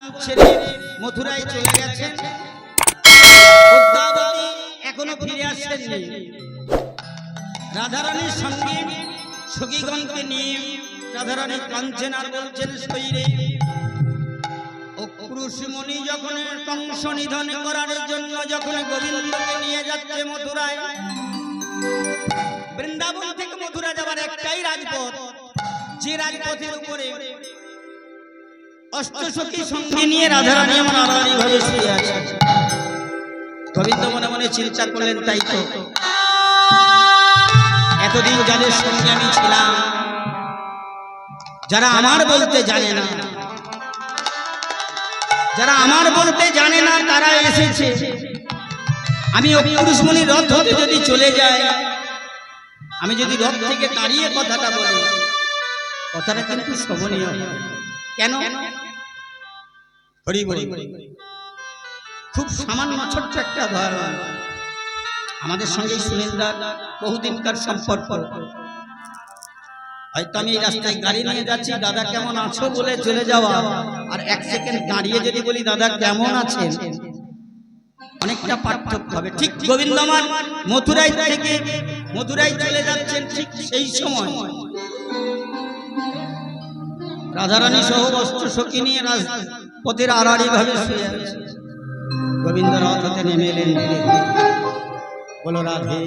ছেড়ে মথুরায় চলে গেছেন। পদ্মাবতী এখনো ফিরে আসেননি। রাধারানীর সঙ্গে সখীগণকে নিয়ে রাধারানী কাঁদছেন আর বলছেন, শরীরে ঋষিমণি যখন কংস নিধন করার জন্য যখন গোবিন্দকে নিয়ে যাচ্ছে মথুরায়, বৃন্দাবন থেকে মথুরা যাওয়ার একটাই রাজপথ, যে রাজপথের উপরে অষ্টসখী সঙ্গে নিয়ে রাধারানী আমার আড়াআড়ি ভাবে শুয়ে আছে। গোবিন্দ মনে মনে চিন্তা করলেন, তাই তো এতদিন যাদের সঙ্গে আমি ছিলাম, যারা আমার বলতে জানে না, যারা আমার বলতে জানে না, তারা এসেছে। আমি পুরুষমণি রথ হতে যদি চলে যায়, আমি যদি রথ থেকে দাঁড়িয়ে কথাটা বলি, কথাটা কিন্তু শোভনীয়। কেন? হরি বলি, খুব সামান্য ছোট্ট একটা উদাহরণ। আমাদের সঙ্গে সুনীলদার বহুদিনকার সম্পর্ক। হয়তো আমি এই রাস্তায় গাড়ি নিয়ে যাচ্ছি, দাদা কেমন আছো বলে চলে যাওয়া, আর এক সেকেন্ড দাঁড়িয়ে যদি বলি দাদা কেমন আছেন, অনেকটা পার্থক্য হবে। ঠিক গোবিন্দ আমার মথুরায় থেকে মথুরায় চলে যাচ্ছেন, ঠিক সেই সময় রাধারানী সহ অষ্টসখী নিয়ে পথের আড়াআড়ি ভাবে শুয়ে আছে। গোবিন্দ রথ হতে নেমে এলেন, বলো রাধে,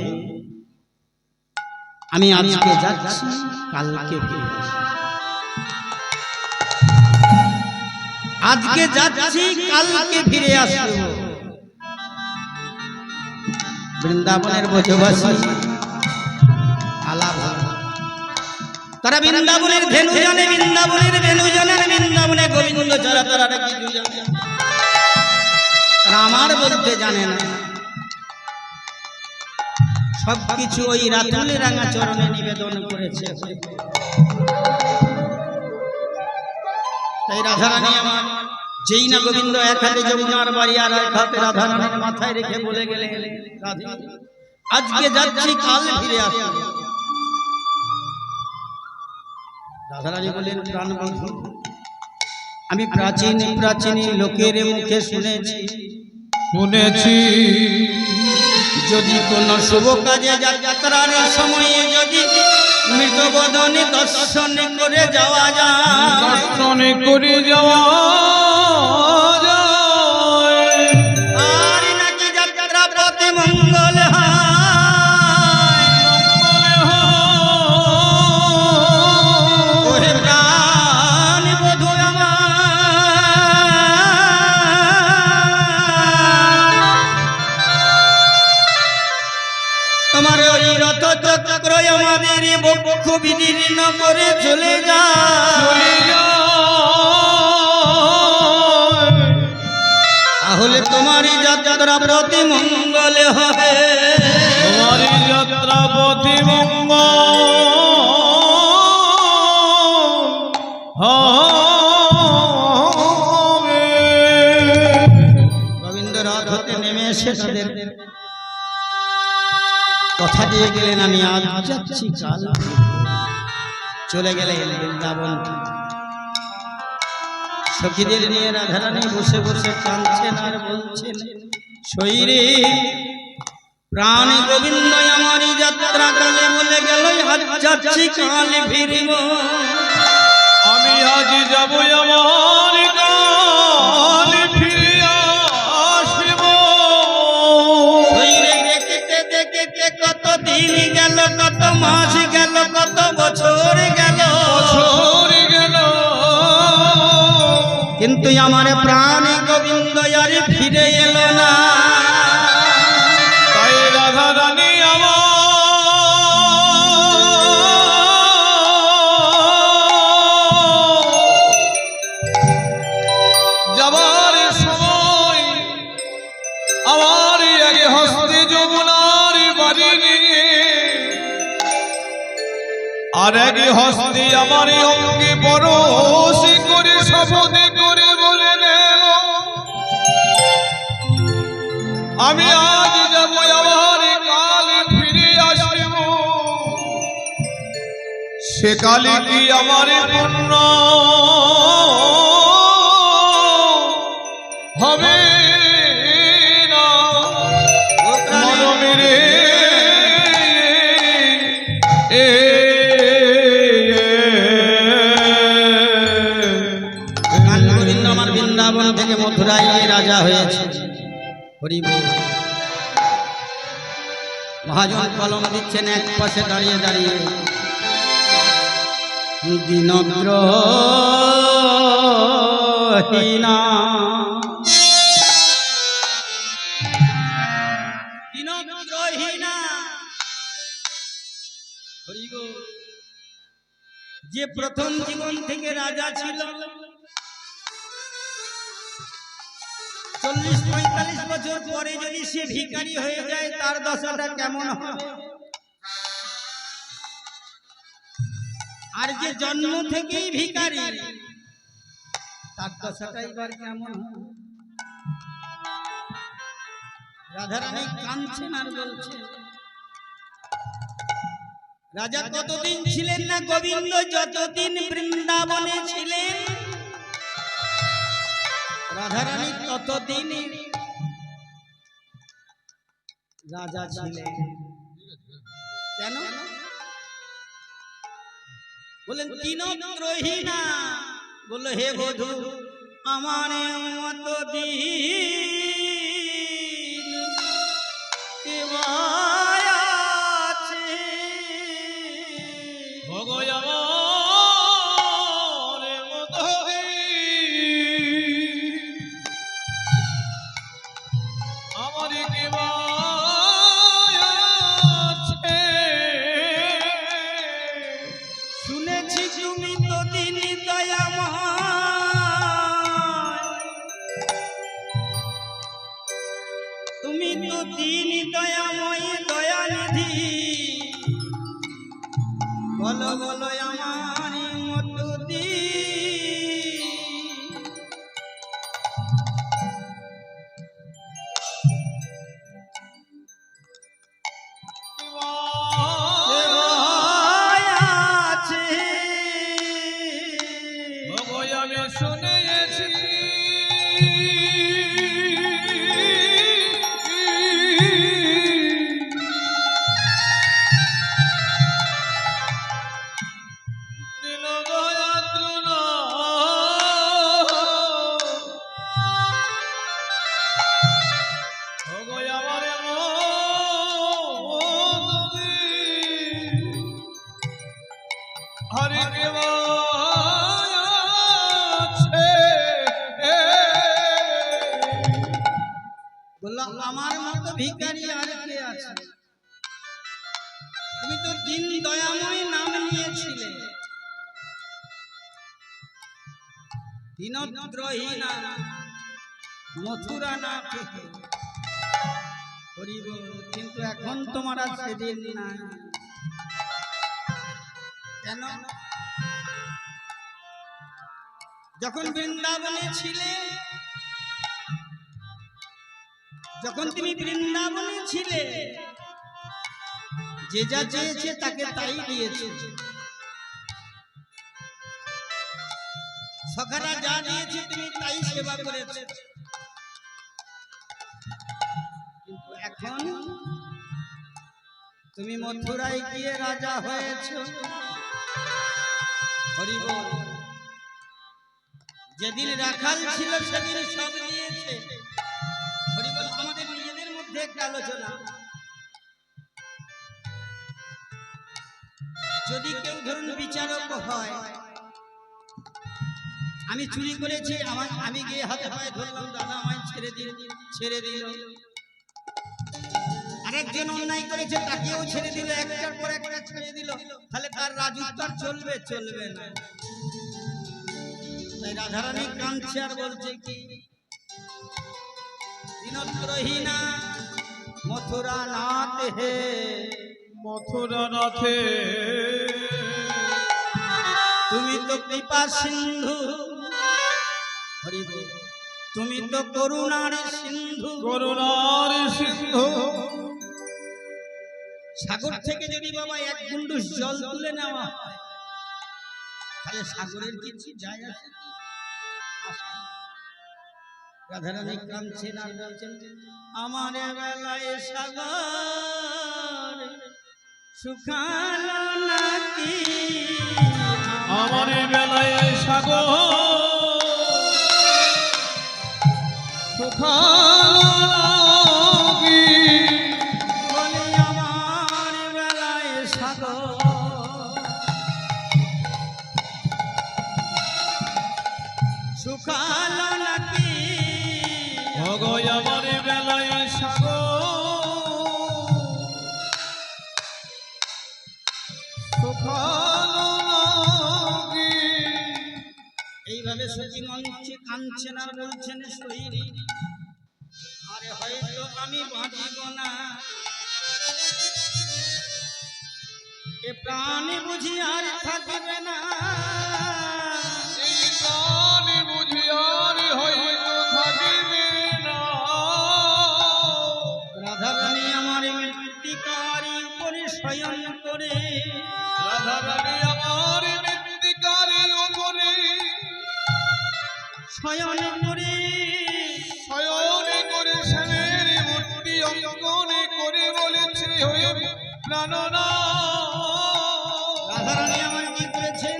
আমি আজকে যাচ্ছি, কালকে ফিরে আসবো। আজকে যাচ্ছি, কালকে ফিরে আসবো। বৃন্দাবনের ব্রজবাসী আলাপ, তারা বৃন্দাবনের ধেনু জানে, বৃন্দাবনের ধেনু জানে, বৃন্দাবনে গোবিন্দ ছাড়া তারা কিছু জানে, তারা আমার বলতে জানে না। সবকিছু ওই রাতুলে রাঙা চরণে নিবেদন করেছে। তাই রাধারানী আমার, যেই না গোবিন্দ এক হাতে যমুনার বাড়ি আর এক হাতে রাধারানীর মাথায় রেখে বলে গেলে, আজকে যাচ্ছি, কাল ফিরে আসবো। রাধারানী বলেন, প্রাণবন্ধু, আমি প্রাচীন লোকের মুখে শুনেছি, যদি কোন শুভ কাজে যাত্রার সময়ে যদি মৃতবদনে দর্শন করে যাওয়া যায়, আর নাকি যাত্রা পথে মঙ্গল হয়। ওরে প্রাণ বধূ আমার, তোমার ওই রথ চক্র আমাদের বক্ষ বিদীর্ণ করে চলে যায়, তাহলে তোমারই যাত্রা প্রতি মঙ্গল হবে, তোমারই যাত্রা প্রতি মঙ্গল হবে। গোবিন্দ রথ হতে নেমে এসে তাদের কথা দিয়ে গেলেন, আমি আজ যাচ্ছি, কাল চলে গেলেন বৃন্দাবন। সখীদের নিয়ে রাধারানী বসে বসে কাঁদছেন আর বলছেন, শরীরে প্রাণ গোবিন্দ আমারই যাত্রা কালে বলে গেল, আজ যাচ্ছি, কাল ফিরব। আমি আজ যাব, আমার কাল ফিরে আসব। শরীরে দেখতে দেখতে কত দিন গেল, কত মাস গেল, কত বছর গেল, কিন্তু আমার প্রাণ গোবিন্দ আর ফিরে এলো না। তাই রাধারানী আমার যাবার সময় আমার আগে হস্তে যমুনার বাড়ি নিয়ে, আর আগে হস্তে আমার অঙ্গে পরশ করে শপথ করে বলে গেল, আমি আজ যাব, আমার কাল ফিরে আসব। সে কালে কি আমার পুণ্য হবে না ও প্রাণে মরমেরে গান গোবিন্দ আমার বৃন্দাবন থেকে মথুরায় গিয়ে রাজা হয়েছে। হরি বল। মহাজন কলম দিচ্ছেন এক পাশে দাঁড়িয়ে দাঁড়িয়ে, দিনদ্রোহীনা দিনদ্রোহীনা। হরি বল। যে প্রথম জীবন থেকে রাজা ছিল, 40-45 বছর পরে যদি সে ভিখারি হয়ে যায় তার দশাটা কেমন হবে? আর যে জন্ম থেকেই ভিখারি তার দশাটা এবার কেমন হবে? রাধারানী কাঁদছেন আর বলছে, রাজা কতদিন ছিলেন না গোবিন্দ? যতদিন বৃন্দাবনে ছিলেন রাধারানী ততদিন রাজা ছিলেন। কেন বলেন? দিনদ্রোহীনা। বললো, হে বধূ, আমার মত দিন কে মায়া আছে? ভগবানের মতো আমার কি মায়া আছে? শুনেছি তুমি তো দিন দয়াময়, তুমি তো দিন দয়াময়, দয়ানিধি। বলো বলো আমার মতো দিন। কে মায়া আছে? আমি শুনেছি দিল দয়া তৃণা আমার হরে দেবা বললো, আমার মতো ভিখারি আর কে আছে? তুমি তো দিন দয়াময় নাম নিয়েছিলে। দিনদ্রোহীনা মথুরা না থেকে। হরি বল। কিন্তু এখন তোমার আর সেদিন নাই। কেন? যখন বৃন্দাবনে ছিলে, যখন তুমি বৃন্দাবনে ছিলে, যে যা চেয়েছে তাকে তাই দিয়েছে। সখারা যা দিয়েছে তুমি তাই সেবা করেছে। কিন্তু এখন তুমি মথুরায় গিয়ে রাজা হয়েছো। হরি বল। যেদিন রাখাল ছিল সেদিন সব দিয়েছে। হরি বল। আমাদের নিজেদের মধ্যে একটা আলোচনা, যদি কেউ ধরুন বিচারক হয়, আমি চুরি করেছি, আমি গিয়ে হাতে পায়ে ধরলাম, দাদা আমায় ছেড়ে দিল, ছেড়ে দিল। আরেকজন অন্যায় করেছে, তাকেও ছেড়ে দিল, একটার পর একটা ছেড়ে দিল, তাহলে তার রাজত্ব চলবে? চলবে না। তাই রাধারানী কাঁদছে আর বলছে কি, দিনদ্রোহীনা মথুরা নাথ হে, মথুরা নাথে তুমি তো কৃপা সিন্ধু। হরি বল। তুমি তো করুণার সিন্ধু। করুণার সিন্ধু। সাগর থেকে যদি বাবা এক গুন্ডুস জল তুলে নেওয়া হয়, তাহলে সাগরের কিছু যায় আসে? রাধারানী কাঁদছেন আর বলছেন আমার বেলায় সাগর শুকালো নাকি, আমার বেলায় সাগর সুখালি বলি আমার বেলায় সাগর শুকালো নাকি, ওগো আমার বেলায় সাগর সুখালি এইভাবে সখী মঞ্চে কাঁদছেন আর বলছেন শরীরে আরে হয়তো আমি বাঁচিব না, এ প্রাণী বুঝি আর থাকবে না, এই প্রাণ বুঝিয়ার হয়তো থাকিবে না। রাধারানী আমার মৃত্তিকারী উপরে শয়ন করে, রাধারানী আমার মৃত্তিকারের উপরে শয়ন করে শয়নে করে শ্যামের মূর্তি অঙ্কনে করে বলেছে হয়ে প্রাণনা। রাধারানী আমার কি করেছেন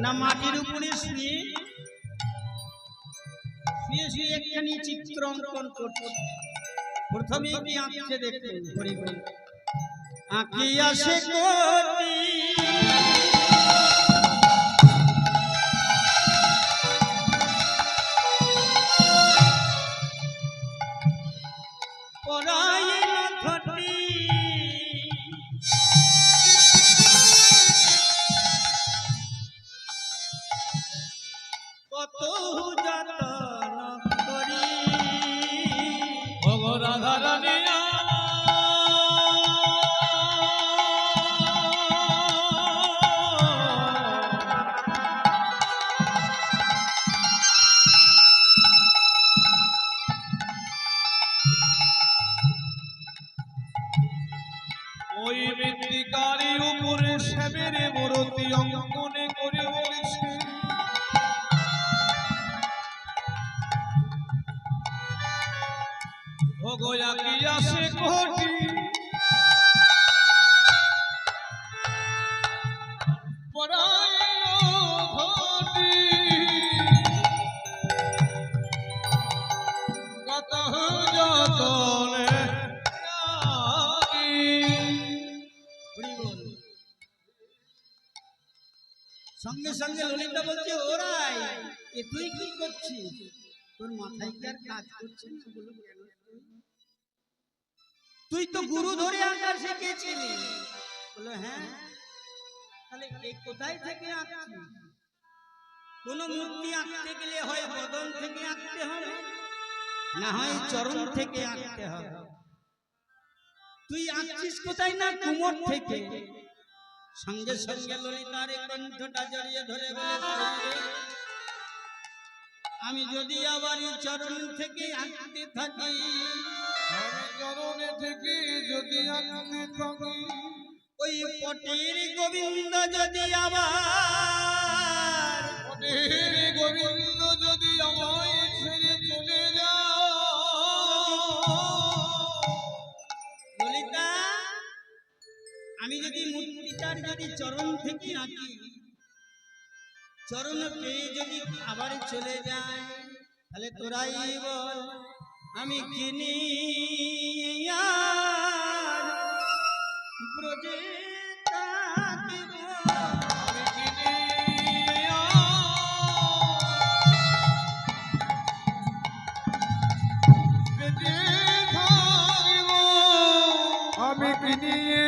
না মাটির উপরে শুয়ে শুয়ে শুয়ে একখানি চিত্র অঙ্কন করছে। প্রথমে কি আঁকছে দেখুন হরি বল আঁকিয়া সে কোটি পরাইল ঘটি কত যতন করি, ওগো রাধারানী ওই মৃত্তিকারের উপরে শ্যামের মূর্তি অঙ্কনে করে বলেছে ওগো আঁকিয়া সে কোটি পরাইল ঘটি কত যতনে রাখি। হরি বল। সঙ্গে সঙ্গে ললিতা বলছে ওরাই এ তুই কি করছিস, তোর মাথায় কি আর কাজ করছে না? বলো কেন তুই তো গুরু ধরে আঁকা শিখেছিলি, বলো হ্যাঁ, তাহলে এই কোথায় থেকে আঁকছিস? কোন মূর্তি আঁকতে গেলে হয় বদন থেকে আঁকতে হবে, না হয় চরণ থেকে আঁকতে হবে। তুই আঁকছিস কোথায় না কুমোর থেকে। সঙ্গে সঙ্গে ললিতার কণ্ঠটা জড়িয়ে ধরে বলে আমি যদি আবার চরণ থেকে আঁকতে থাকি, আমি চরণে থেকে যদি আঁকতে থাকি ওই পটির গোবিন্দ যদি আবার পটের গোবিন্দ যদি আমায় ছেড়ে চলে যাও, ললিতা আমি যদি মূর্তিটার যদি চরণ থেকে আঁকি, চরণ পেয়ে যদি আবার চলে যায়, তাহলে তোরাই বল আমি কিনি আর ব্রজে থাকিব। আমি কিনে বেঁচে থাকিব, আমি কিনিয়ে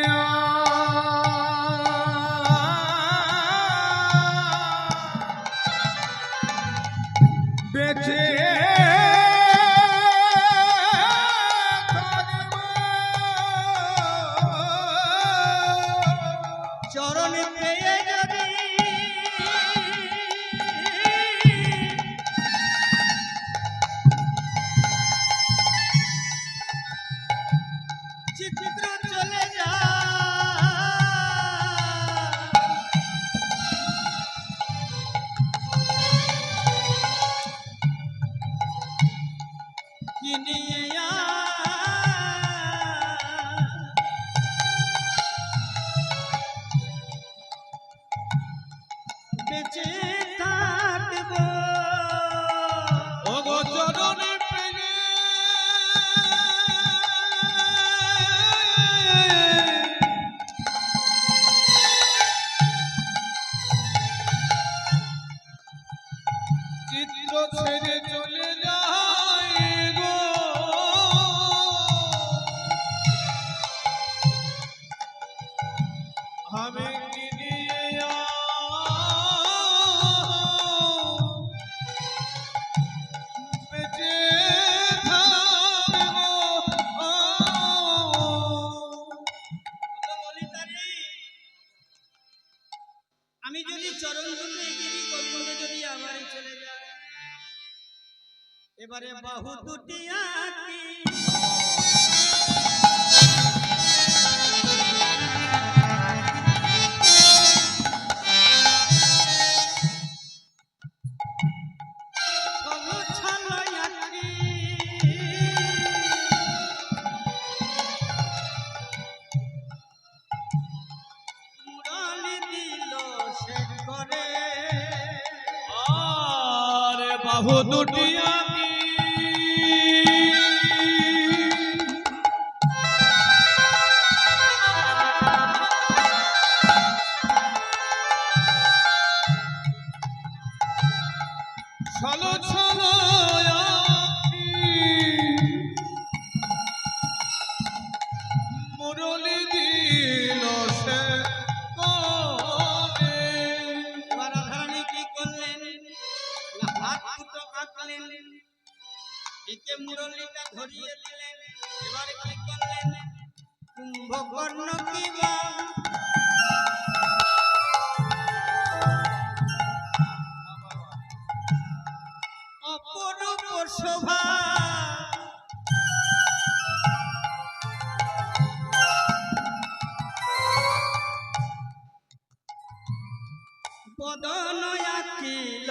বেঁচে চরণ পেয়ে যদি চিত্র চলে যায়, নিয়ে বেঁচে থাকবো ওগো চরণে পেলে চিত্র ছেড়ে চলে যায় গো আমি নিয়ে বেঁচে থাকবো। আমি যদি চরণ দুটো এগিয়ে দিই গোবিন্দ যদি আবার চলে যায় এবারে বাহু দুটি আঁকি ছলো ছলো আঁকি মুরলি দিল সে করে আরে বাহু দুটি আঁকি ছলো ছলো আঁকি মুরলি দিল সে করে। এবার রাধারানী কি করলেন না হাত দুটো আঁকলেন একে মুরলিটা ধরিয়ে দিলেন এবার কি করলেন কুম্ভকর্ণ কি বা অপরূপ শোভা বদন আঁকিল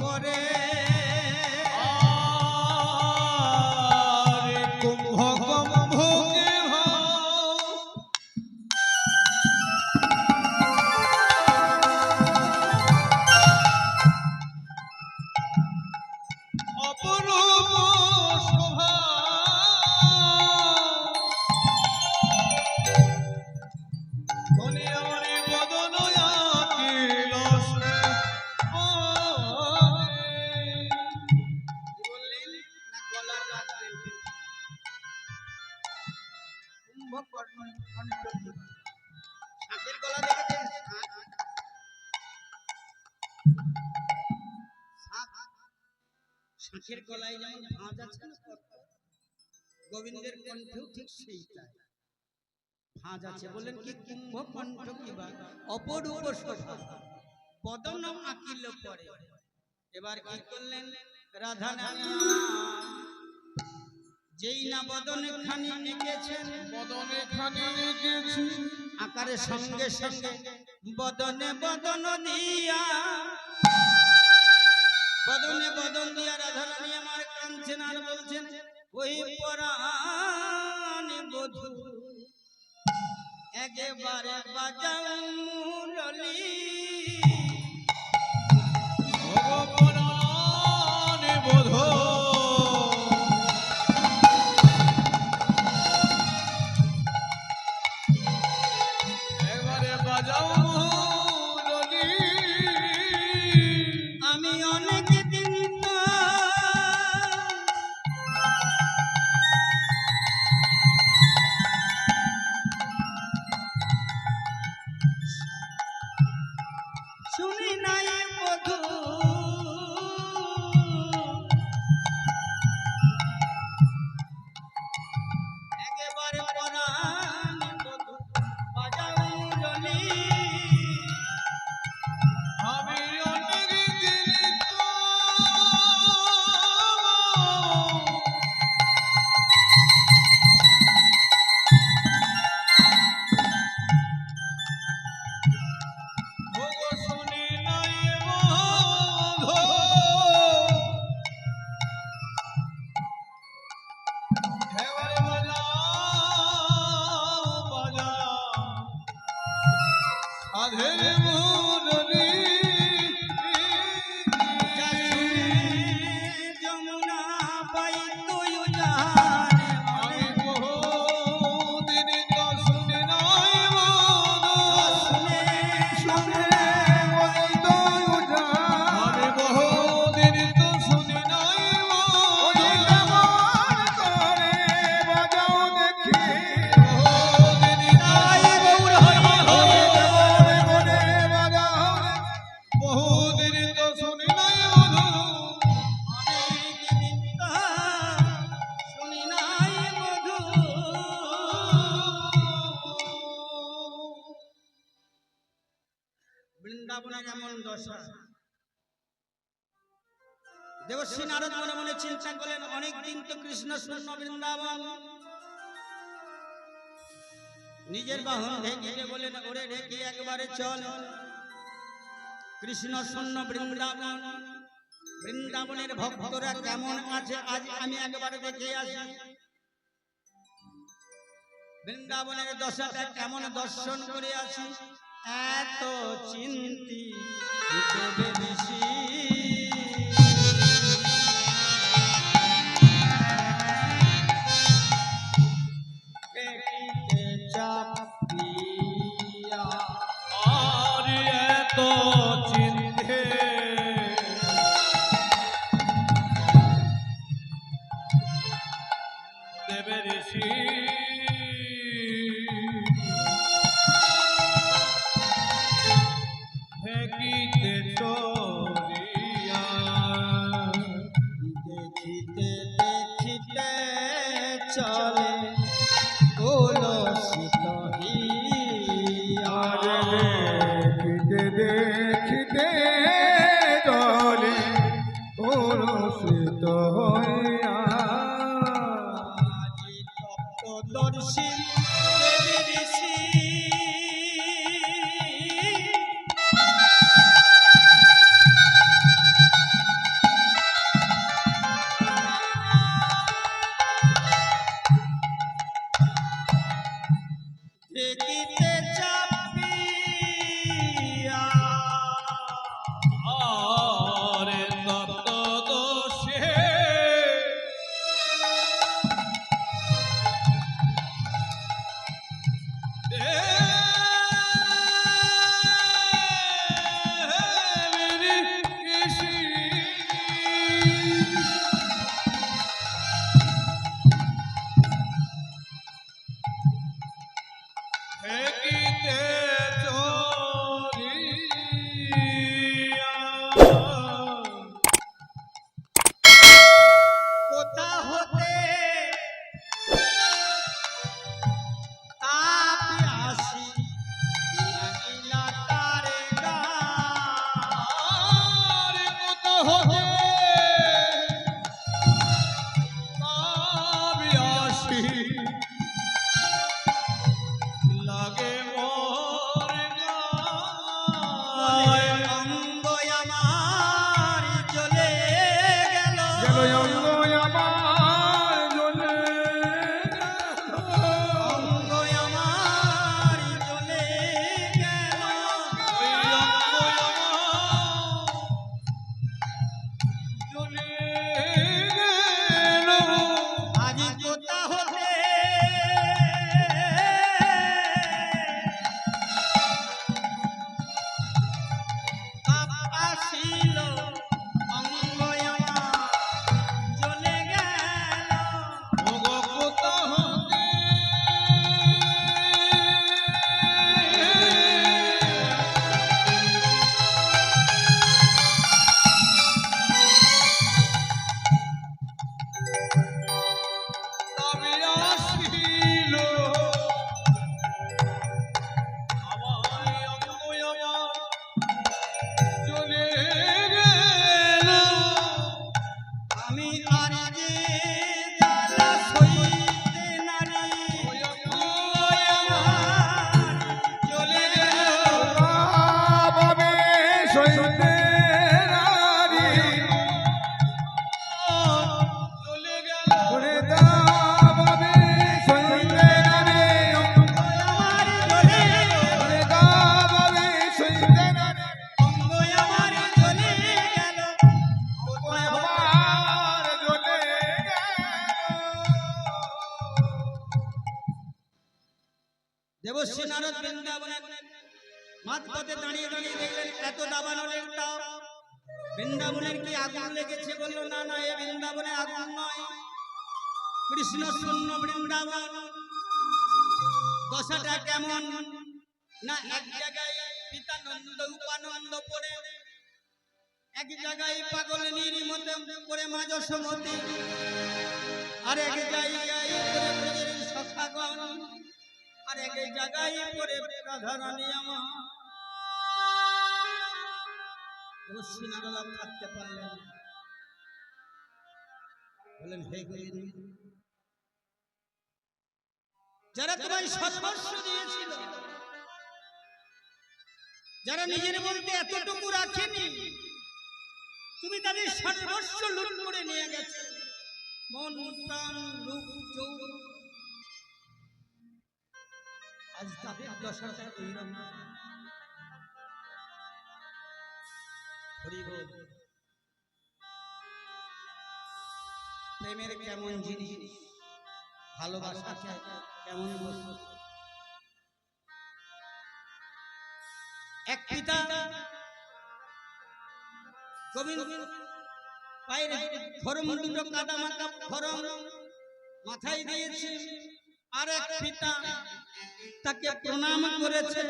করে আরে কুম্ভ গম্ভীর অপরূপ শোভা ধনী আমার বদন আঁকিল সে করে। কি বললেন না গলা রাখলেন কুম্ভকর্ণ শাঁখের গলা দেখেছেন শাঁখের গলায় যেমন ভাঁজ আছে না গোবিন্দের কণ্ঠেও ঠিক সেইটাই ভাঁজ আছে বললেন কি কুম্ভকণ্ঠ কিবা অপরূপ শোভা বদন আঁকিল পরে এবার কি করলেন রাধা যেই না বদনে খানি এঁকেছেন বদনে খানি রেখেছি আকারের সঙ্গে সঙ্গে বদনে বদন দিয়া বদনে বদন দিয়া রাধারানী আমার কাঁদছেন আর বলছেন ওই পরাণে বধূ একেবারে বাজাও মুরলি ভগবানে বোধ এবারে বাজাও মুরলি আমি অনেক দিন শুনি নাই বধূ একেবারে পরাণে বধূ বাজাও মুরলি আমি অনেক দিন ভোগ শুনি নাই বন্ধ রাধের মুরলী যমুনা পাই তুই জানে আমি বহুদিন তো শুনি নাই মধু শুনে আমি বহুদিন তো শুনি নাই মধু বহুদিন তাই গৌর হরি বহুদিন তো শুনি নাই মধু শুনি নাই মধু বৃন্দাবনের এমন দশা দেবশ্রী নারদ মনে মনে চিন্তা করলেন অনেক দিন তো কৃষ্ণ শূন্য বৃন্দাবন নিজের বাহন ঢেকে বলেন ওরে ঢেকে একবারে চল কৃষ্ণ শূন্য বৃন্দাবন বৃন্দাবনের ভক্তরা কেমন আছে আজ আমি একবারে দেখে আসি বৃন্দাবনের দশাটা কেমন দর্শন করে আসি এত চিন্তি বেশি চাপিয়া আর এত চিন্তে দেবে ঋষি ঢেকিতে চলিয়া দেখিতে দেখিতে চলে কলসিত হিয়া দেখিতে চলে কলুষিত হইয়া আজি তপ্তদর্শী দেবী ঋষি দেখিতে চাপিয়া আরে তপ্তদোষে ঢেকিতে চলিয়া কোথা হতে তাপি আসি লাগিলা তারে গা আরে কত হতে আসি লাগে মোর গায় অঙ্গ আমার চলে গেল গেল অঙ্গ আমার জ্বলে অঙ্গ আমার চলে গেল ওই অঙ্গ আমার চলে গেল আজি কোথা হতে তাপ আসিল অঙ্গ আমার চলে গেল ওগো কোথা হতে তবে আসিল আমায় অঙ্গ আমার চলে গেল আমি আর যে জ্বালা সইতে নারি আমার চলে গেল ভাবে সইতে নারী চলে গেল দেবশ্রী নারদ বৃন্দাবনে মাঝপথে দাঁড়িয়ে দাঁড়িয়ে দেখলেন এত দাবানলের তাপ। বৃন্দাবনের কি আগুন লেগেছে? বললো না না, এ বৃন্দাবনে আগুন নয়, কৃষ্ণ শূন্য বৃন্দাবন। দশাটা কেমন না, এক জায়গায় পিতানন্দ উপানন্দ পড়ে, এক জায়গায় পাগল নির্মতে পড়ে মা যশোমতী, আর এক জায়গায় পড়ে ব্রজের সখাগণ, আর এক জায়গায় পড়ে রাধারানী আমার। দেবশ্রী নারদ থাকতে পারলেন না, বলেন হে গোবিন্দ, যারা তোমায় সর্বস্ব দিয়েছিল, যারা নিজের বলতে এতটুকু রাখেনি, তুমি তাদের সর্বস্ব লুট করে নিয়ে গেছে, মন প্রাণ রূপ যৌবন। আজ তাদের দশাটা এইরকম। হরি বল। প্রেমের কেমন জিনিস, ভালোবাসা কেমন বস্তু। এক পিতা গোবিন্দ পায়ের খরম দুটো কাদা মাখা খরম মাথায় দিয়েছে, আর এক পিতা তাকে প্রণাম করেছে।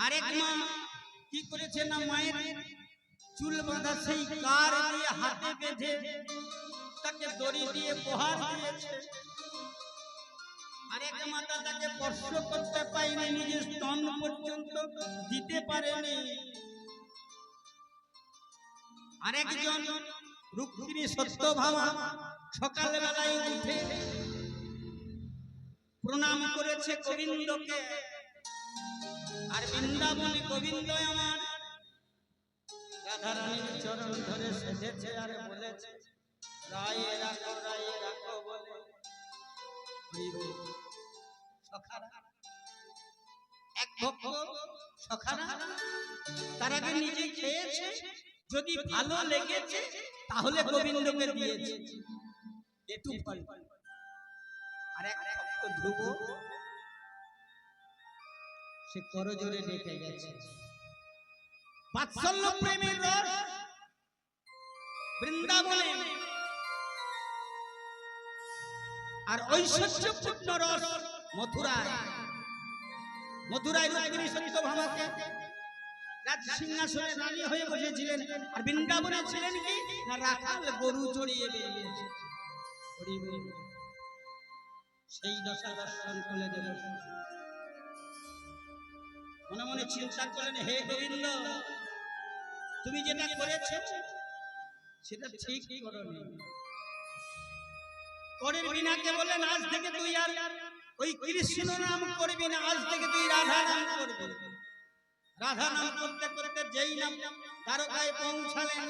আরেক মা কি করেছে না, মায়ের চুল বাঁধা সেই কার দিয়ে হাতে বেঁধে তাকে দড়ি দিয়ে প্রহার দিয়েছে। আরেক মাতা তাকে স্পর্শ করতে পারেনি, নিজের স্তন পর্যন্ত দিতে পারেনি। আরেকজন রুক্মিণী সত্যভামা সকালবেলায় উঠে প্রণাম করেছে গোবিন্দকে। আর বৃন্দাবনে গোবিন্দ আমার রাধারানীর চরণ ধরে সেজেছে আর বলেছে রায়ে রাখো বলে। সখারা এক ভক্ত সখারা তার আগে নিজে খেয়েছে, যদি ভালো লেগেছে তাহলে গোবিন্দকে দিয়েছে একটু ফল। আর এক ভক্ত ধ্রুব সে করজোরে ডেকে গেছে। বাৎসল্য প্রেমের রস বৃন্দাবনে, আর ঐশ্বর্যপূর্ণ রস মথুরায়। মথুরায় রুক্মিণী সত্যভামাকে রাজ সিংহাসনে রানী হয়ে বসেছিলেন, আর বৃন্দাবনে ছিলেন কি না রাখাল গরু চড়িয়ে বেরিয়েছে। সেই দশা দর্শন করে দেব। মনে মনে চিন্তা করেন, হে গোবিন্দ, তুমি যেটা করেছ সেটা ঠিক করনি। পরের বিনাকে বলেন আজ থেকে তুই আর ওই কৃষ্ণ নাম করবি না, আজ থেকে তুই রাধা নাম করবি। রাধা নাম করতে করতে যেই নাম দ্বারকায় পৌঁছালেন,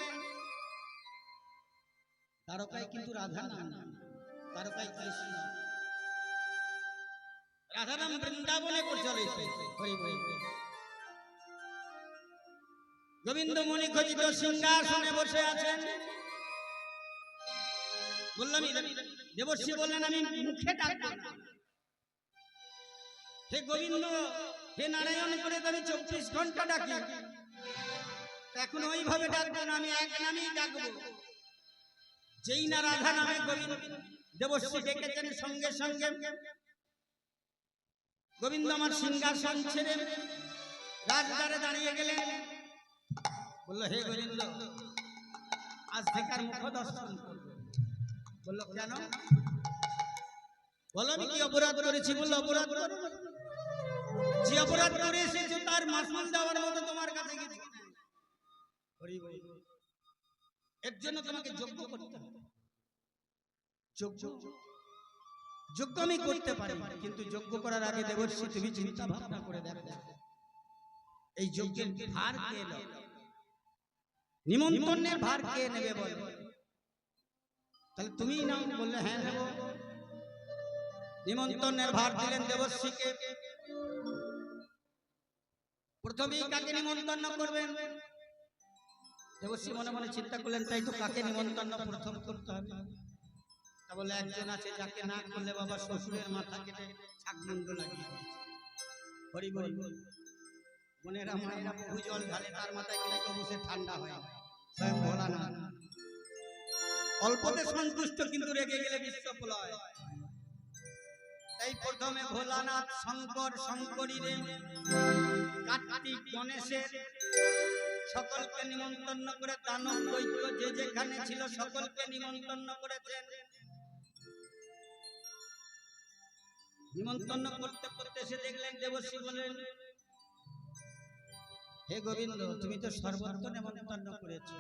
দ্বারকায় কিন্তু রাধা নাম, দ্বারকায় কৃষ্ণ। রাধা নাম বৃন্দাবনে প্রচলিত। গোবিন্দ মণি খচিত সিংহাসনে বসে আছেন। বললাম দেবশ্রী বললেন আমি মুখে ডাকবো না, হে গোবিন্দ হে নারায়ণ করে আমি 24 ঘন্টা ডাকি, এখন ওইভাবে ডাকবো না, আমি এক নামেই ডাকবো। যেই না রাধা নামে গোবিন্দ দেবশ্রী ডেকেছেন, সঙ্গে সঙ্গে গোবিন্দ আমার সিংহাসন ছেড়ে রাজদ্বারে দাঁড়িয়ে গেলেন। বললো হে গোবিন্দ, আজ থেকে আর মুখ দর্শন করবো। বললো কেন? বলো আমি কি অপরাধ করেছি? বললো অপরাধ যে অপরাধ করে এসেছে তার মাসুল দেওয়ার মতো তোমার কাছে কিছু নেই। এর জন্য তোমাকে যোগ্য করতে হবে। যোগ্য আমি করতে পারি, কিন্তু যোগ্য করার আগে দেবশ্রী তুমি চিন্তা ভাবনা করে দেখো, এই যজ্ঞের ভার কে নেবে? নিমন্ত্রণের ভার কে নেবে বল? তাহলে তুমিই নাও। বললে হ্যাঁ নেব। নিমন্ত্রণের ভার দিলেন দেবশ্রীকে। প্রথমেই কাকে নিমন্ত্রণ করবেন? দেবশ্রী মনে মনে চিন্তা করলেন, তাই তো কাকে নিমন্ত্রণ প্রথম করতে হবে। তা বলে একজন আছে যাকে না করলে বাবা শ্বশুরের মাথা কেটে ছাকমন্দ লাগিয়ে দিয়েছে। হরি বল। বোনেরা মায়েরা বহু জল ঢালে, তার মাথায় কিন্তু তবু সে ঠান্ডা হয় না। স্বয়ং ভোলানাথ অল্পতে সন্তুষ্ট, কিন্তু রেগে গেলে বিশ্বপ্রলয়। তাই প্রথমে ভোলানাথ শঙ্কর শঙ্করীরে কার্তিক গণেশের সকলকে নিমন্ত্রণ করে, দানব দৈত্য যে যেখানে ছিল সকলকে নিমন্ত্রণ করেছেন। নিমন্ত্রণ করতে করতে সে দেখলেন দেবশ্রী বলেন, হে গোবিন্দ, তুমি তো সর্বত্র নিমন্ত্রণ করেছ,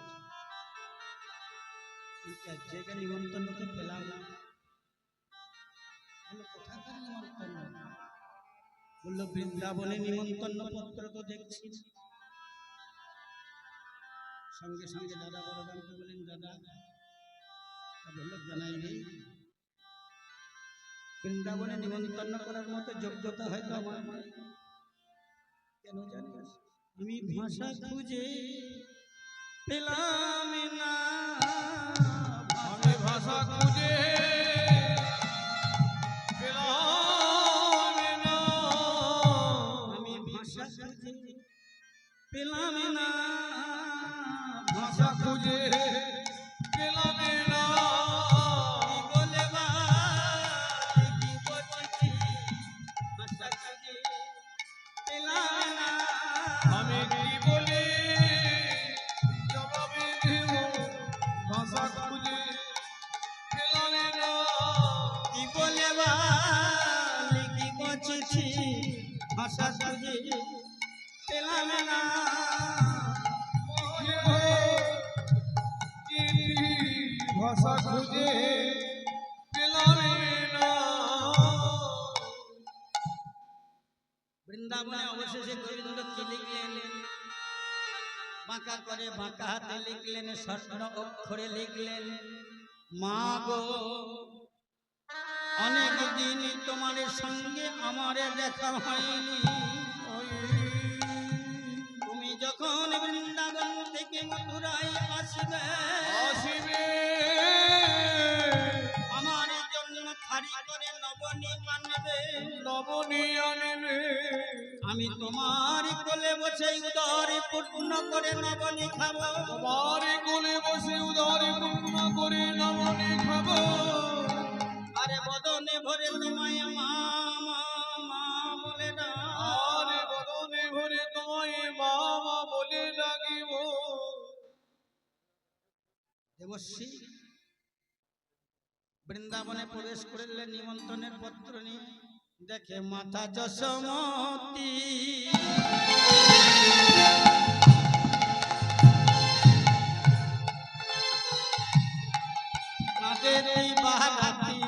কিন্তু এক জায়গায় নিমন্ত্রণ তো পেলাম না। কোথাকার নিমন্ত্রণ? বললো বৃন্দাবনে নিমন্ত্রণ পত্র তো দেখছি। সঙ্গে সঙ্গে দাদা বড়দানকে বলেন, দাদা বললো জানাই নেই, বৃন্দাবনে নিমন্ত্রণ করার মতো যোগ্যতা হয়তো আমার নেই। কেন জানিস? আমি ভাষা খুঁজে পেলাম না, আমি ভাষা খুঁজে পেলাম না, আমি ভাষা খুঁজে পেলাম না, ভাষা খুঁজে পেলাম না, বলে কি বলছি, ভাষা খুঁজে পেলাম না। আমি কি বলি জবাবে দেব, ভাষা খুঁজে পেলাম না, কি বলে কি বলছি, ভাষা খুঁজে পেলাম না। ভাষা খুঁজে পেলাম না। বৃন্দাবনে অবশেষে গোবিন্দ কি লিখলেন? বাঁকা করে বাঁকা হাতে লিখলেন, স্বর্ণ অক্ষরে লিখলেন, মা গো, অনেক দিন তোমার সঙ্গে আমার দেখা হয়নি। তুমি যখন বৃন্দাবন থেকে মথুরায় আসবে, আসিবে আমার জন্য থারি করে নবনী আনবে, নবনী আনবে, আমি তোমার কোলে বসে উদর পূর্ণ করে নবনী খাবো। তোমার কোলে বসে উদর পূর্ণ করে নবনী খাবো। আরে বদনে ভরে তোমায় মা মা মা বলে না, আরে বদনে ভরে তোমায় মা মা বলে ডাকিব। দেবশ্রী বৃন্দাবনে প্রবেশ করলেন নিমন্ত্রণের পত্র নিয়ে। দেখে মাতা যশোমতী, তাদের এই বারাতি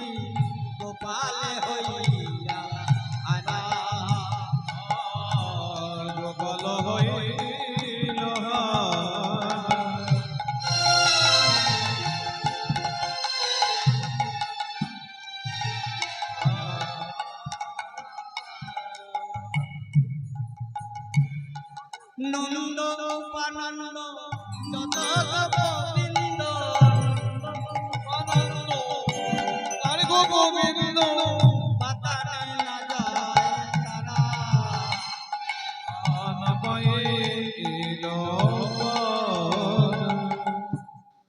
গোপালে হইয়া আরা, আর গোপাল হইল নন্দ উপানন্দ যত গোবিন্দ, আনন্দ আর গোবিন্দ, বাতারে না যায় তারা।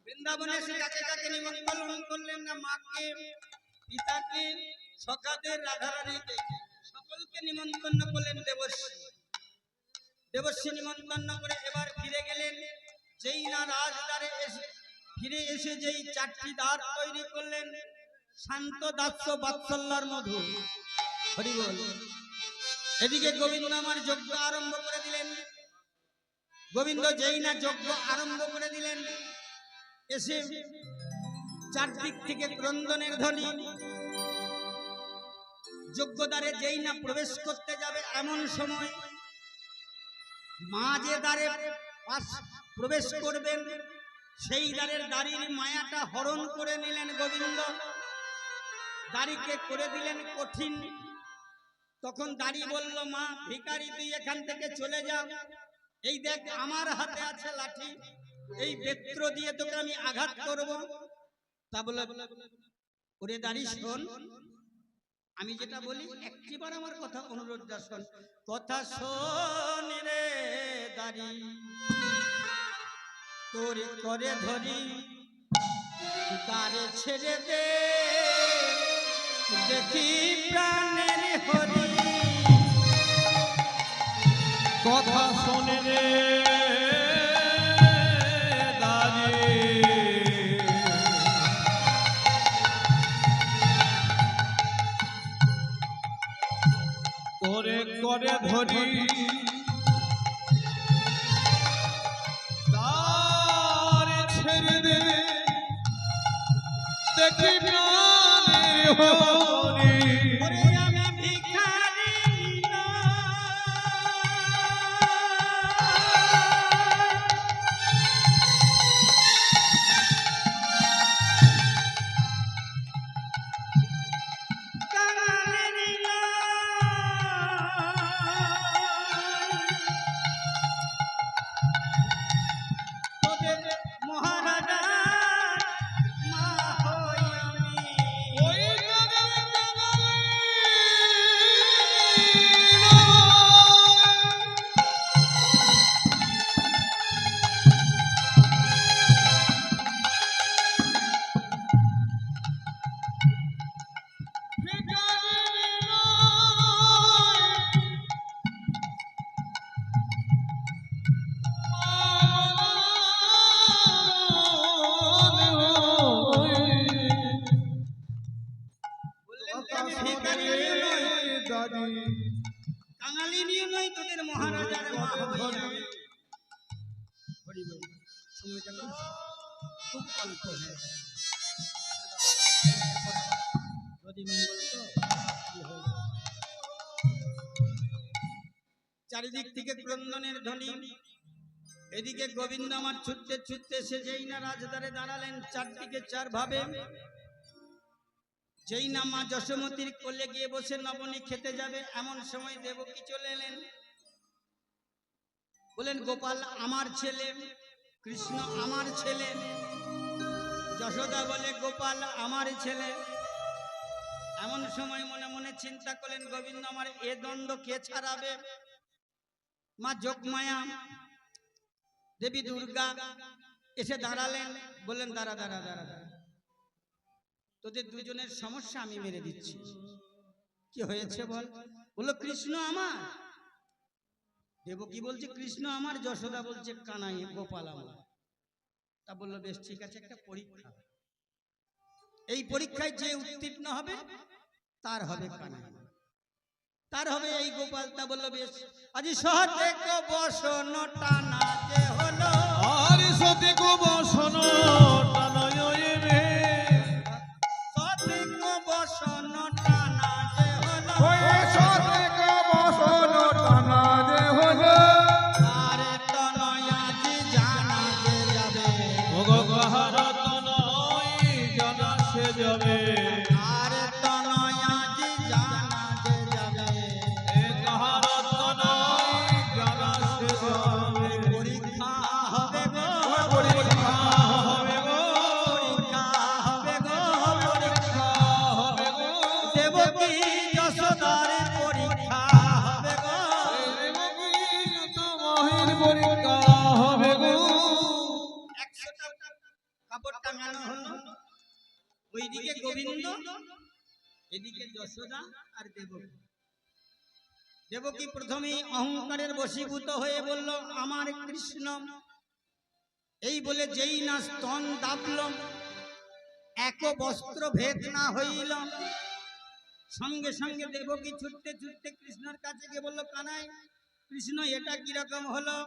বৃন্দাবনে এসে কাকে কাকে নিমন্ত্রণ করলেন না? মাকে, পিতাকে, সখাদের, রাধারানীকে, সকলকে নিমন্ত্রণ করলেন দেবশ্রী। দেবশ্রী নিমন্ত্রণ করে এবার ফিরে গেলেন। যেই না রাজদ্বারে এসে ফিরে এসে যেই চারটি দ্বার তৈরি করলেন, শান্ত দাস্য বাৎসল্যর মধু, হরি বল। এদিকে গোবিন্দ আমার যজ্ঞ আরম্ভ করে দিলেন। গোবিন্দ যেই না যজ্ঞ আরম্ভ করে দিলেন, এসে চারদিক থেকে ক্রন্দনের ধ্বনি। যজ্ঞদ্বারে যেই না প্রবেশ করতে যাবে, এমন সময় মা যে দ্বারে প্রবেশ করবেন, সেই দ্বারের দাড়ির মায়াটা হরণ করে নিলেন গোবিন্দ। দাড়িকে করে দিলেন কঠিন। তখন দাড়ি বলল, মা ভিখারি, তুই এখান থেকে চলে যা। এই দেখ আমার হাতে আছে লাঠি, এই বেত্র দিয়ে তোকে আমি আঘাত করব। তা বলে ওরে দাঁড়ি শোন, আমি যেটা বলি একটিবার আমার কথা অনুরোধটা শোন। কথা শোন রে দাঁড়ি, তোরে করে ধরি, তারে ছেড়ে দে, দেখি প্রাণের হরি। কথা শোনে রে দাঁড়ি, তোরে করে ধরি, তারে ছেড়ে দে, দেখি প্রাণের হরি। ওরে আমি ভিখারি মহারাজা মা হই আমি। ওই দাদি কাঙালি নিয়ে নয়, তোদের মহারাজার মা হই আমি। হরি বল। সময়টা খুব অল্প হয়ে গেছে। যদি মঙ্গল তো কি হয়ে যাবে। চারিদিক থেকে ক্রন্দনের ধ্বনি, এদিকে গোবিন্দ আমার ছুটতে ছুটতে সে যেই না রাজদ্বারে দাঁড়ালেন, চারদিকে চার ভাবে, যেই না মা যশোমতীর কোলে গিয়ে বসে নবনী খেতে যাবে, এমন সময় দেবকী চলে এলেন। বলেন গোপাল আমার ছেলে, কৃষ্ণ আমার ছেলে। যশোদা বলে গোপাল আমার ছেলে। এমন সময় মনে মনে চিন্তা করলেন গোবিন্দ আমার এ দ্বন্দ্ব কে ছাড়াবে। মা যোগমায়া দেবী দুর্গা এসে দাঁড়ালেন, বললেন দাঁড়া দাঁড়া দাঁড়া দাঁড়া, তোদের দুজনের সমস্যা আমি মেরে দিচ্ছি। কি হয়েছে বল। বললো কৃষ্ণ আমার। দেবকী বলছে কৃষ্ণ আমার, যশোদা বলছে কানাই গোপাল আমার। তা বললো বেশ ঠিক আছে, একটা পরীক্ষা, এই পরীক্ষায় যে উত্তীর্ণ হবে তার হবে কানাই, তার হবে এই গোপাল। তা বললো বেশ, আজি সহজে কো বসন টানা যে হলো, আর সতে গো বসন টানায় রে, সহজে কো বসন টানা যে হলো, ওই সাথে বসন টানা যে হলো, আরে তনয় আজি জানা যে যাবে, ওগো কাহার তনয় জানা সে যাবে, আরে তনয় আজি জানা যে যাবে, এ কাহার তনয় জানা সে যাবে। পরীক্ষা হবে গো, পরীক্ষা হবে গো, পরীক্ষা হবে গো, পরীক্ষা হবে গো, দেবকী যশোদার পরীক্ষা হবে গো। তোমার পরীক্ষা হবে গো। 100টা কাপড়টা মেলানো হলো, ওইদিকে গোবিন্দ, এদিকে যশোদা আর দেবকী। দেবকী প্রথমেই অহংকারের বশীভূত হয়ে বলল আমার কৃষ্ণ, এই বলে যেই না স্তন দাবল, এক বস্ত্র ভেদ না হইল, সঙ্গে সঙ্গে দেবকী ছুটতে ছুটতে কৃষ্ণের কাছে গিয়ে বলল কানাই কৃষ্ণ এটা কিরকম হলো।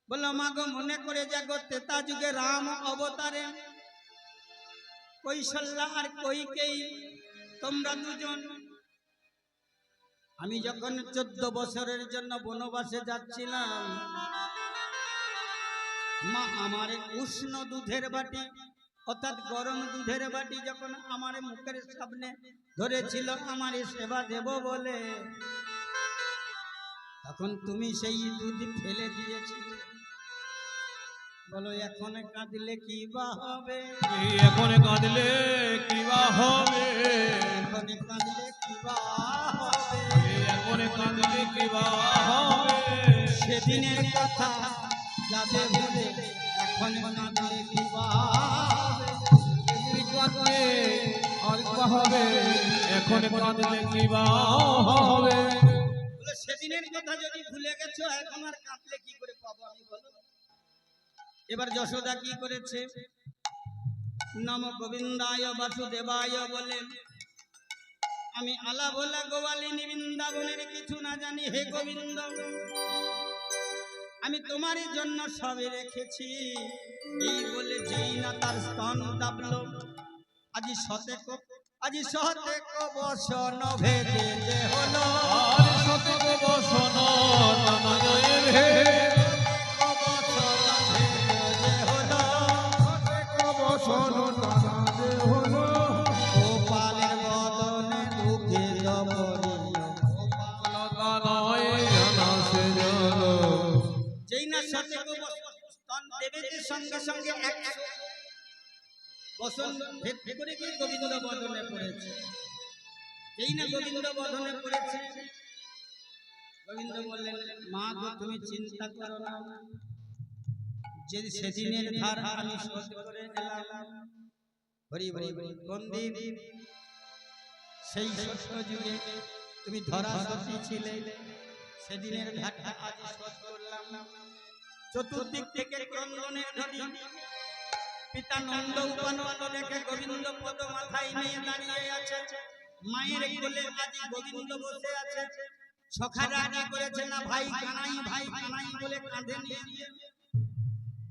বলল মা গো মনে করে যাগো ত্রেতা যুগে রাম অবতারে, কৌশল্যা আর কইকেয়ী তোমরা দুজন, আমি যখন 14 বছরের জন্য বনবাসে যাচ্ছিলাম, মা আমার উষ্ণ দুধের বাটি অর্থাৎ গরম দুধের বাটি যখন আমার মুখের সামনে ধরেছিল আমার সেবা দেব বলে, তখন তুমি সেই দুধ ফেলে দিয়েছিলে। বলো এখন কাঁদলে কি বা হবে, এখন কাঁদলে কি বা হবে এখনই কাঁদলে কি বা হবে? এখন কাঁদলে কি বা হবে সেদিনের কথা যাবে ভুলে এখন কাঁদলে কি বা হবে? কাঁদলে আর কি বা হবে এখন কাঁদলে কি বা হবে বলে সেদিনের কথা যদি ভুলে গেছো এখন আর কাঁদলে কি করে পাবো আমি বলো? এবার যশোদা কি করেছে? নম গোবিন্দায় বাসুদেবায় বলে আমি আলা ভোলা গোয়ালিনী বৃন্দাবনের কিছু না জানি হে গোবিন্দ, আমি তোমারই জন্য সবে রেখেছি। এই বলে যেই না তার স্তন দাবলো, আজি শতেক বসন ভেদে যে হলো, আর শতক বসন নানায়ের হে বসন ভেদে যে হলো, বসন টানাতে হলো গোপালের বদনে দুঃখে জবরিল। নয় জানাসে জানো যেই না শতেক স্তন দেবে যে সঙ্গে সঙ্গে 100 বসন ভেদ করে গিয়ে গোবিন্দ বদনে পড়েছে। যেই না গোবিন্দ বদনে পড়েছে, গোবিন্দ বললেন মা গো তুমি চিন্তা করো না, যে সেদিনের ধার আমি শোধ করে এলাম। হরি হরি কোন দিন? সেই ষষ্ঠ যুগে তুমি ধরা সতী ছিলে, সেদিনের ধারটা আজ শোধ করলাম। চতুর্দিক থেকে ক্রন্দনের ধ্বনি, পিতা নন্দ উপানন্দ দেখে গোবিন্দ পদ মাথায় নিয়ে দাঁড়িয়ে আছে, মায়ের কোলে আজ গোবিন্দ বসে আছে। সখারা কি করেছে না ভাই কানাই বলে কাঁধে নিয়ে দিয়ে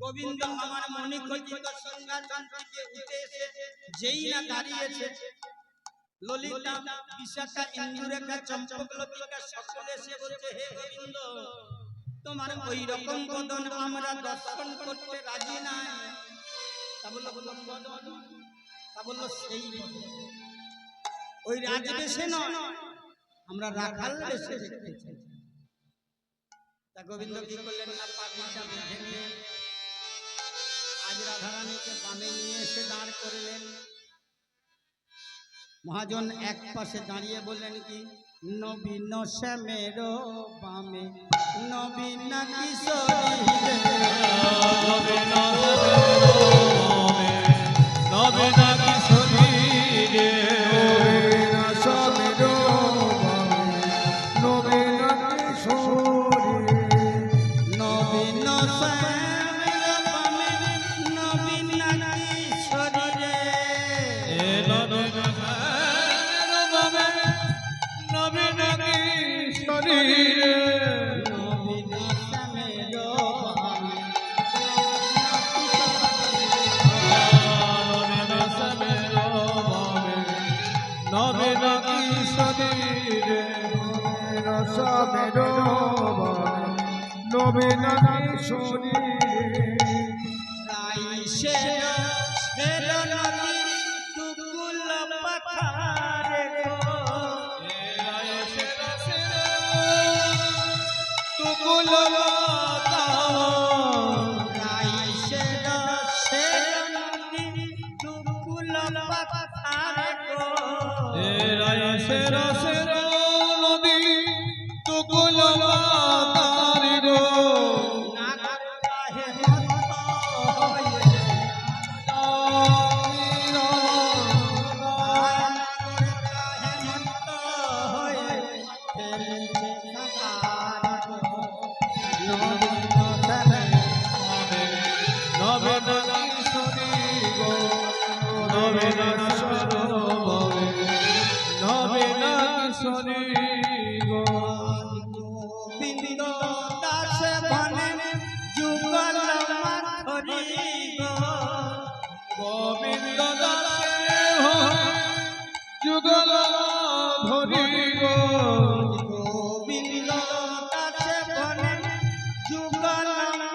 গোবিন্দ আমার মনে খচিত সিংহাসন থেকে উঠে এসে যেই না দাঁড়িয়েছে, ললিতা বিশাখা ইন্দুরেখা চম্পক লতিকা সকলে এসে বলছে হে গোবিন্দ, তোমার ওই রকম বদন আমরা দর্শন করতে রাজি নাই। তা বললো বদন, তা বললো সেই বদন, ওই রাজবেশে নয়, আমরা রাখাল বেশে দেখতে চাই। তা গোবিন্দ কি করলেন না পাগড়িটা বেঁধে নিয়ে আজ রাধারানীকে বামে নিয়ে এসে দাঁড় করলেন। মহাজন এক পাশে দাঁড়িয়ে বললেন কি নবীন শ্যামের বামে নবীন কিশোরী রে, নবীনা কিশোরী রে সবের নবীন কিশোরী নবীন শ্যামের বামে নবীন কিশোরী রে, এ নবীনা নবীনা কিশোরী রে নবীন শ্যামের বামে নবীনা কিশোরী রে সবের নবীন কিশোরী রাই শের নদী দুকুল পাথারে গো, তুকুল রাই শের নদী দুকুল পাথারে গো, নদী তুকুল তারি গো নাগর গাহে মত হয়ে, নাগর গাহে মত হয়ে খেলছে সাকার গো, নবীন শ্যামের নবীনা কিশোরী গো নবীনা নবীনা কিশোরী গো গোবিন্দ দাস বনে যুগল মাধুরী গো, গোবিন্দ দাসে যুগল ধরি গো গোবিন্দ দাস বনে যুগল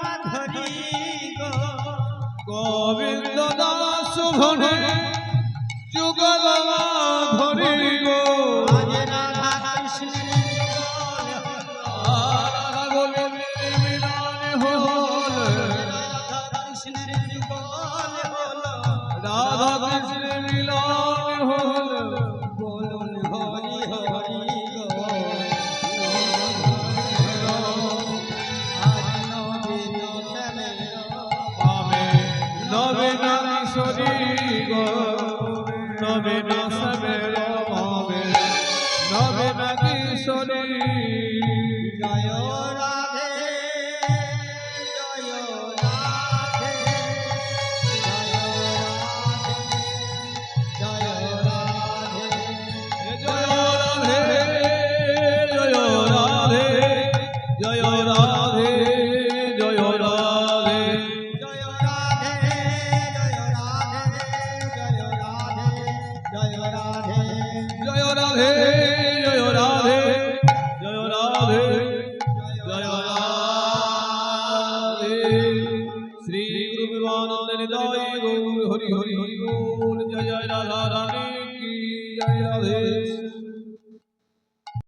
মাধুরী গো, গোবিন্দ দাস ভনে যুগল ধরি গো আজ রাধা কৃষ্ণের যুগল রাধা গোবিন্দের মিলন হল রাধা কৃষ্ণের যুগল হলো, রাধা কৃষ্ণের মিলন হল নবীন শ্যামের ভাবে নবীন কিশোরী জয় রাধে জয় রাধে জয় রাধে জয় রাধে জয় রাধে জয় রাধে জয় রাধে জয় রাধে জয় রাধে জয় রাধে জয় রাধে জয় রাধে জয় রাধে জয় রাধে জয় রাধে জয় রাধে শ্রী গুরু বিমানন্দ নিতাই গৌর হরি হরি হরি बोल जय जय राधा रानी की जय राधे